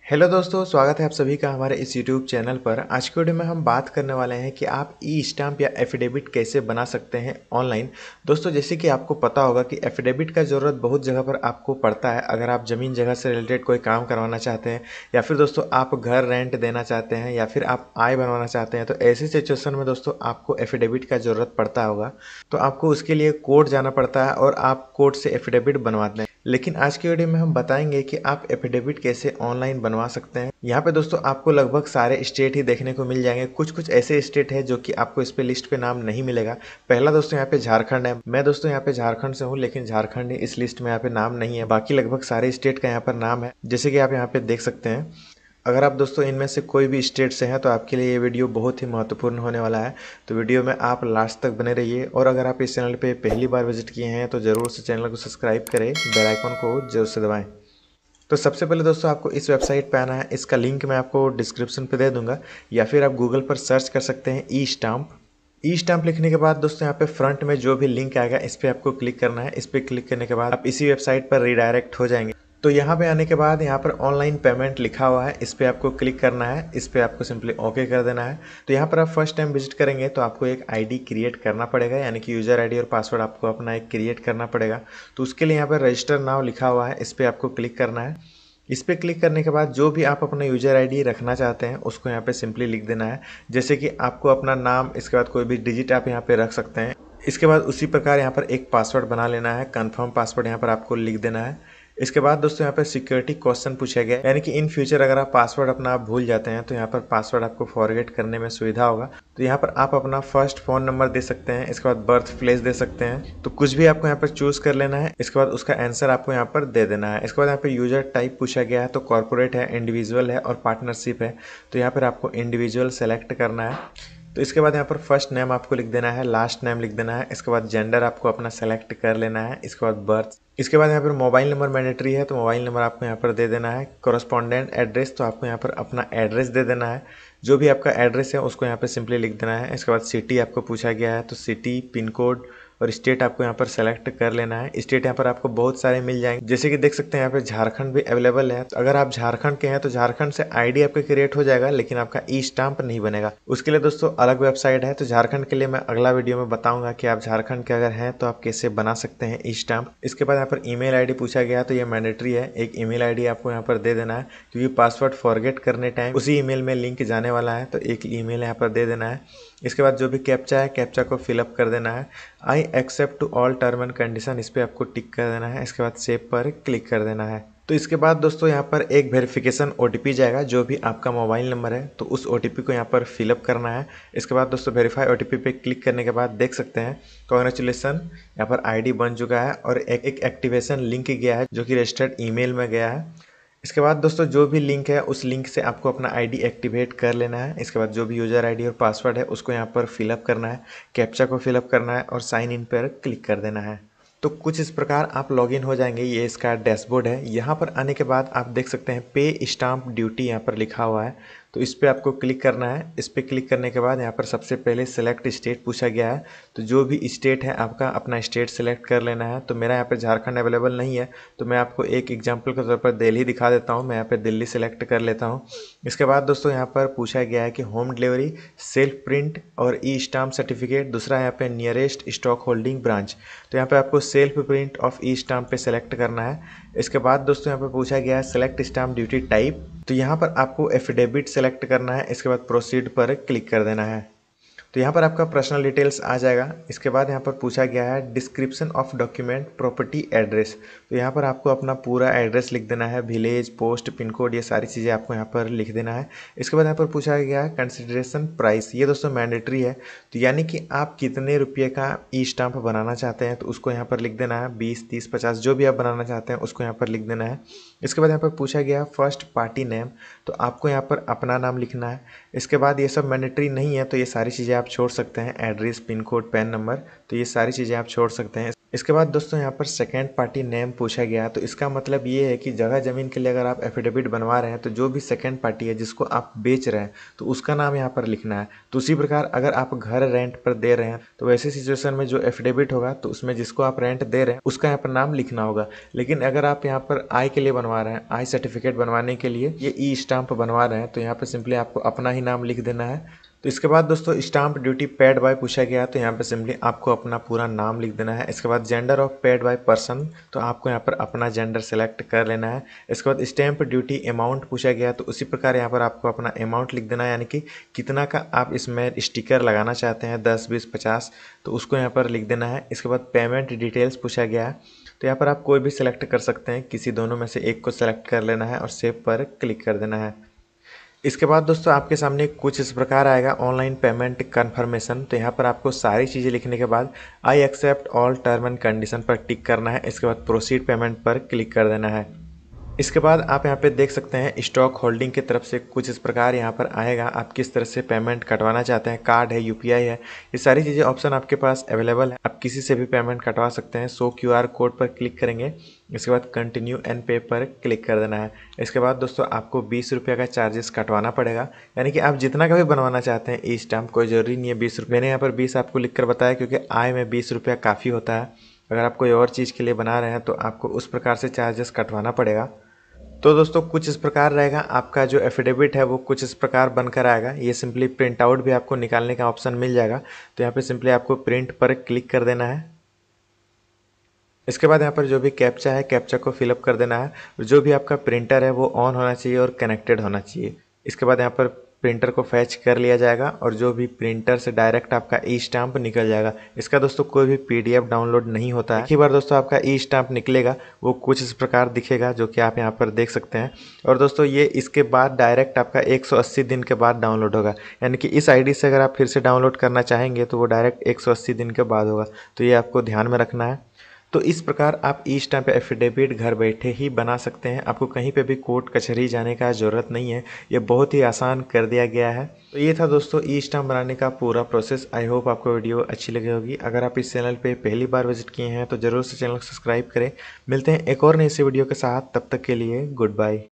Hello दोस्तों, स्वागत है आप सभी का हमारे इस यूट्यूब चैनल पर। आज की वीडियो में हम बात करने वाले हैं कि आप ई स्टाम्प या एफिडेविट कैसे बना सकते हैं ऑनलाइन। दोस्तों, जैसे कि आपको पता होगा कि एफिडेविट का ज़रूरत बहुत जगह पर आपको पड़ता है। अगर आप ज़मीन जगह से रिलेटेड कोई काम करवाना चाहते हैं या फिर दोस्तों आप घर रेंट देना चाहते हैं या फिर आप आय बनवाना चाहते हैं, तो ऐसी सिचुएशन में दोस्तों आपको एफिडेविट का ज़रूरत पड़ता होगा। तो आपको उसके लिए कोर्ट जाना पड़ता है और आप कोर्ट से एफिडेविट बनवाते हैं। लेकिन आज की वीडियो में हम बताएंगे कि आप एफिडेविट कैसे ऑनलाइन बनवा सकते हैं। यहाँ पे दोस्तों आपको लगभग सारे स्टेट ही देखने को मिल जाएंगे। कुछ कुछ ऐसे स्टेट है जो कि आपको इस पे लिस्ट पे नाम नहीं मिलेगा। पहला दोस्तों यहाँ पे झारखंड है। मैं दोस्तों यहाँ पे झारखंड से हूँ, लेकिन झारखंड इस लिस्ट में यहाँ पे नाम नहीं है। बाकी लगभग सारे स्टेट का यहाँ पर नाम है, जैसे कि आप यहाँ पे देख सकते हैं। अगर आप दोस्तों इनमें से कोई भी स्टेट से हैं तो आपके लिए ये वीडियो बहुत ही महत्वपूर्ण होने वाला है। तो वीडियो में आप लास्ट तक बने रहिए। और अगर आप इस चैनल पे पहली बार विजिट किए हैं तो ज़रूर से चैनल को सब्सक्राइब करें, बेल आइकन को जरूर से दबाएं। तो सबसे पहले दोस्तों आपको इस वेबसाइट पे आना है। इसका लिंक मैं आपको डिस्क्रिप्शन पे दे दूंगा, या फिर आप गूगल पर सर्च कर सकते हैं ई स्टाम्प। ई स्टाम्प लिखने के बाद दोस्तों यहाँ पे फ्रंट में जो भी लिंक आएगा इस पर आपको क्लिक करना है। इस पर क्लिक करने के बाद आप इसी वेबसाइट पर रिडायरेक्ट हो जाएंगे। तो यहाँ पे आने के बाद यहाँ पर ऑनलाइन पेमेंट लिखा हुआ है, इस पर आपको क्लिक करना है। इस पर आपको सिंपली ओके कर देना है। तो यहाँ पर आप फर्स्ट टाइम विजिट करेंगे तो आपको एक आईडी क्रिएट करना पड़ेगा, यानी कि यूज़र आईडी और पासवर्ड आपको अपना एक क्रिएट करना पड़ेगा। तो उसके लिए यहाँ पर रजिस्टर नाउ लिखा हुआ है, इस पर आपको क्लिक करना है। इस पर क्लिक करने के बाद जो भी आप अपना यूज़र आईडी रखना चाहते हैं उसको यहाँ पे सिंपली लिख देना है। जैसे कि आपको अपना नाम, इसके बाद कोई भी डिजिट आप यहाँ पे रख सकते हैं। इसके बाद उसी प्रकार यहाँ पर एक पासवर्ड बना लेना है। कंफर्म पासवर्ड यहाँ पर आपको लिख देना है। इसके बाद दोस्तों यहाँ पर सिक्योरिटी क्वेश्चन पूछा गया है, यानी कि इन फ्यूचर अगर आप पासवर्ड अपना आप भूल जाते हैं तो यहाँ पर पासवर्ड आपको फॉरगेट करने में सुविधा होगा। तो यहाँ पर आप अपना फर्स्ट फ़ोन नंबर दे सकते हैं, इसके बाद बर्थ प्लेस दे सकते हैं। तो कुछ भी आपको यहाँ पर चूज़ कर लेना है। इसके बाद उसका आंसर आपको यहाँ पर दे देना है। इसके बाद यहाँ पर यूजर टाइप पूछा गया है, तो कॉर्पोरेट है, इंडिविजुअल है और पार्टनरशिप है। तो यहाँ पर आपको इंडिविजुअल सेलेक्ट करना है। तो इसके बाद यहाँ पर फर्स्ट नेम आपको लिख देना है, लास्ट नेम लिख देना है। इसके बाद जेंडर आपको अपना सेलेक्ट कर लेना है। इसके बाद बर्थ। इसके बाद यहाँ पर मोबाइल नंबर मैंडेटरी है, तो मोबाइल नंबर आपको यहाँ पर दे देना है। कॉरस्पॉन्डेंट एड्रेस, तो आपको यहाँ पर अपना एड्रेस दे देना है। जो भी आपका एड्रेस है उसको यहाँ पर सिंपली लिख देना है। इसके बाद सिटी आपको पूछा गया है, तो सिटी, पिन कोड और स्टेट आपको यहाँ पर सेलेक्ट कर लेना है। स्टेट यहाँ पर आपको बहुत सारे मिल जाएंगे, जैसे कि देख सकते हैं यहाँ पे झारखंड भी अवेलेबल है। तो अगर आप झारखंड के हैं तो झारखंड से आईडी आपका क्रिएट हो जाएगा, लेकिन आपका ई स्टाम्प नहीं बनेगा। उसके लिए दोस्तों अलग वेबसाइट है। तो झारखंड के लिए मैं अगला वीडियो में बताऊंगा कि आप झारखंड के अगर हैं तो आप कैसे बना सकते हैं ई स्टाम्प। इसके बाद यहाँ पर ईमेल आईडी पूछा गया, तो ये मैंडेटरी है। एक ईमेल आईडी आपको यहाँ पर दे देना है, क्योंकि पासवर्ड फॉरगेट करने टाइम उसी ईमेल में लिंक जाने वाला है। तो एक ईमेल यहाँ पर दे देना है। इसके बाद जो भी कैप्चा है, कैप्चा को फिलअप कर देना है। I accept to all term and condition, इस पर आपको टिक कर देना है। इसके बाद सेव पर क्लिक कर देना है। तो इसके बाद दोस्तों यहाँ पर एक वेरिफिकेशन ओटीपी जाएगा, जो भी आपका मोबाइल नंबर है तो उस ओटीपी को यहाँ पर फिलअप करना है। इसके बाद दोस्तों वेरीफाई ओटीपी पे क्लिक करने के बाद देख सकते हैं कॉन्ग्रेचुलेसन, यहाँ पर आईडी बन चुका है और एक एक्टिवेशन लिंक गया है जो कि रजिस्टर्ड ईमेल में गया है। इसके बाद दोस्तों जो भी लिंक है उस लिंक से आपको अपना आईडी एक्टिवेट कर लेना है। इसके बाद जो भी यूज़र आईडी और पासवर्ड है उसको यहाँ पर फिलअप करना है, कैप्चा को फिलअप करना है और साइन इन पर क्लिक कर देना है। तो कुछ इस प्रकार आप लॉगिन हो जाएंगे। ये इसका डैशबोर्ड है। यहाँ पर आने के बाद आप देख सकते हैं पे स्टाम्प ड्यूटी यहाँ पर लिखा हुआ है, तो इस पर आपको क्लिक करना है। इस पर क्लिक करने के बाद यहाँ पर सबसे पहले सेलेक्ट स्टेट पूछा गया है, तो जो भी स्टेट है आपका अपना स्टेट सेलेक्ट कर लेना है। तो मेरा यहाँ पर झारखंड अवेलेबल नहीं है, तो मैं आपको एक एग्जाम्पल के तौर पर दिल्ली दिखा देता हूँ। मैं यहाँ पर दिल्ली सेलेक्ट कर लेता हूँ। इसके बाद दोस्तों यहाँ पर पूछा गया है कि होम डिलीवरी, सेल्फ प्रिंट और ई स्टाम्प सर्टिफिकेट। दूसरा यहाँ पे नियरेस्ट स्टॉक होल्डिंग ब्रांच, तो यहाँ पे आपको self print of e stamp पे सेलेक्ट करना है। इसके बाद दोस्तों यहाँ पे पूछा गया है सेलेक्ट स्टाम्प ड्यूटी टाइप, तो यहाँ पर आपको एफिडेविट सेलेक्ट करना है। इसके बाद प्रोसीड पर क्लिक कर देना है। तो यहाँ पर आपका पर्सनल डिटेल्स आ जाएगा। इसके बाद यहाँ पर पूछा गया है description of document, property, address, तो यहाँ पर आपको अपना पूरा एड्रेस लिख देना है। विलेज, पोस्ट, पिन कोड, ये सारी चीज़ें आपको यहाँ पर लिख देना है। इसके बाद यहाँ पर पूछा गया है कंसिडरेशन प्राइस, ये दोस्तों मैंडेटरी है। तो यानी कि आप कितने रुपये का ई स्टाम्प बनाना चाहते हैं तो उसको यहाँ पर लिख देना है। 20, 30, 50 जो भी आप बनाना चाहते हैं उसको यहाँ पर लिख देना है। इसके बाद यहाँ पर पूछा गया फर्स्ट पार्टी नेम, तो आपको यहाँ पर अपना नाम लिखना है। इसके बाद ये सब मैंडेटरी नहीं है, तो ये सारी चीज़ें आप छोड़ सकते हैं। Address, pin code, pan number, तो ये सारी चीज़ें आप छोड़ सकते हैं। इसके बाद दोस्तों यहाँ पर सेकेंड पार्टी नेम पूछा गया, तो इसका मतलब ये है कि जगह ज़मीन के लिए अगर आप एफिडेविट बनवा रहे हैं तो जो भी सेकेंड पार्टी है जिसको आप बेच रहे हैं तो उसका नाम यहाँ पर लिखना है। तो उसी प्रकार अगर आप घर रेंट पर दे रहे हैं तो वैसे सिचुएशन में जो एफिडेविट होगा तो उसमें जिसको आप रेंट दे रहे हैं उसका यहाँ पर नाम लिखना होगा। लेकिन अगर आप यहाँ पर आय के लिए बनवा रहे हैं, आय सर्टिफिकेट बनवाने के लिए ये ई स्टाम्प बनवा रहे हैं, तो यहाँ पर सिंपली आपको अपना ही नाम लिख देना है। तो इसके बाद दोस्तों स्टाम्प ड्यूटी पेड बाय पूछा गया, तो यहाँ पे सिंपली आपको अपना पूरा नाम लिख देना है। इसके बाद gender of paid by person, तो आपको यहाँ पर अपना जेंडर सेलेक्ट कर लेना है। इसके बाद स्टैम्प ड्यूटी अमाउंट पूछा गया, तो उसी प्रकार यहाँ पर आपको अपना अमाउंट लिख देना है, यानी कि कितना का आप इसमें स्टिकर लगाना चाहते हैं, 10, 20, 50, तो उसको यहाँ पर लिख देना है। इसके बाद पेमेंट डिटेल्स पूछा गया है, तो यहाँ पर आप कोई भी सिलेक्ट कर सकते हैं, किसी दोनों में से एक को सिलेक्ट कर लेना है और सेव पर क्लिक कर देना है। इसके बाद दोस्तों आपके सामने कुछ इस प्रकार आएगा ऑनलाइन पेमेंट कन्फर्मेशन, तो यहाँ पर आपको सारी चीज़ें लिखने के बाद I accept all term and condition पर टिक करना है। इसके बाद प्रोसीड पेमेंट पर क्लिक कर देना है। इसके बाद आप यहाँ पे देख सकते हैं स्टॉक होल्डिंग की तरफ से कुछ इस प्रकार यहाँ पर आएगा, आप किस तरह से पेमेंट कटवाना चाहते हैं, कार्ड है, यूपीआई है, ये सारी चीज़ें ऑप्शन आपके पास अवेलेबल है। आप किसी से भी पेमेंट कटवा सकते हैं। शो क्यूआर कोड पर क्लिक करेंगे, इसके बाद कंटिन्यू एंड पे पर क्लिक कर देना है। इसके बाद दोस्तों आपको 20 रुपये का चार्जेस कटवाना पड़ेगा, यानी कि आप जितना का भी बनवाना चाहते हैं ई स्टाम्प, कोई ज़रूरी नहीं है 20 रुपये। मैंने यहाँ पर 20 आपको लिख कर बताया क्योंकि आय में 20 रुपया काफ़ी होता है। अगर आप कोई और चीज़ के लिए बना रहे हैं तो आपको उस प्रकार से चार्जेस कटवाना पड़ेगा। तो दोस्तों कुछ इस प्रकार रहेगा, आपका जो एफिडेविट है वो कुछ इस प्रकार बनकर आएगा। ये सिंपली प्रिंट आउट भी आपको निकालने का ऑप्शन मिल जाएगा, तो यहाँ पे सिंपली आपको प्रिंट पर क्लिक कर देना है। इसके बाद यहाँ पर जो भी कैप्चा है कैप्चा को फिलअप कर देना है। जो भी आपका प्रिंटर है वो ऑन होना चाहिए और कनेक्टेड होना चाहिए। इसके बाद यहाँ पर प्रिंटर को फैच कर लिया जाएगा और जो भी प्रिंटर से डायरेक्ट आपका ई स्टाम्प निकल जाएगा। इसका दोस्तों कोई भी पीडीएफ डाउनलोड नहीं होता है। एक ही बार दोस्तों आपका ई स्टाम्प निकलेगा, वो कुछ इस प्रकार दिखेगा जो कि आप यहाँ पर देख सकते हैं। और दोस्तों ये इसके बाद डायरेक्ट आपका 180 दिन के बाद डाउनलोड होगा, यानी कि इस आईडी से अगर आप फिर से डाउनलोड करना चाहेंगे तो वो डायरेक्ट 180 दिन के बाद होगा, तो ये आपको ध्यान में रखना है। तो इस प्रकार आप ई स्टाम्प एफिडेविट घर बैठे ही बना सकते हैं। आपको कहीं पे भी कोर्ट कचहरी जाने का ज़रूरत नहीं है, ये बहुत ही आसान कर दिया गया है। तो ये था दोस्तों ई स्टाम्प बनाने का पूरा प्रोसेस। आई होप आपको वीडियो अच्छी लगी होगी। अगर आप इस चैनल पे पहली बार विजिट किए हैं तो ज़रूर से चैनल को सब्सक्राइब करें। मिलते हैं एक और नई सी वीडियो के साथ, तब तक के लिए गुड बाय।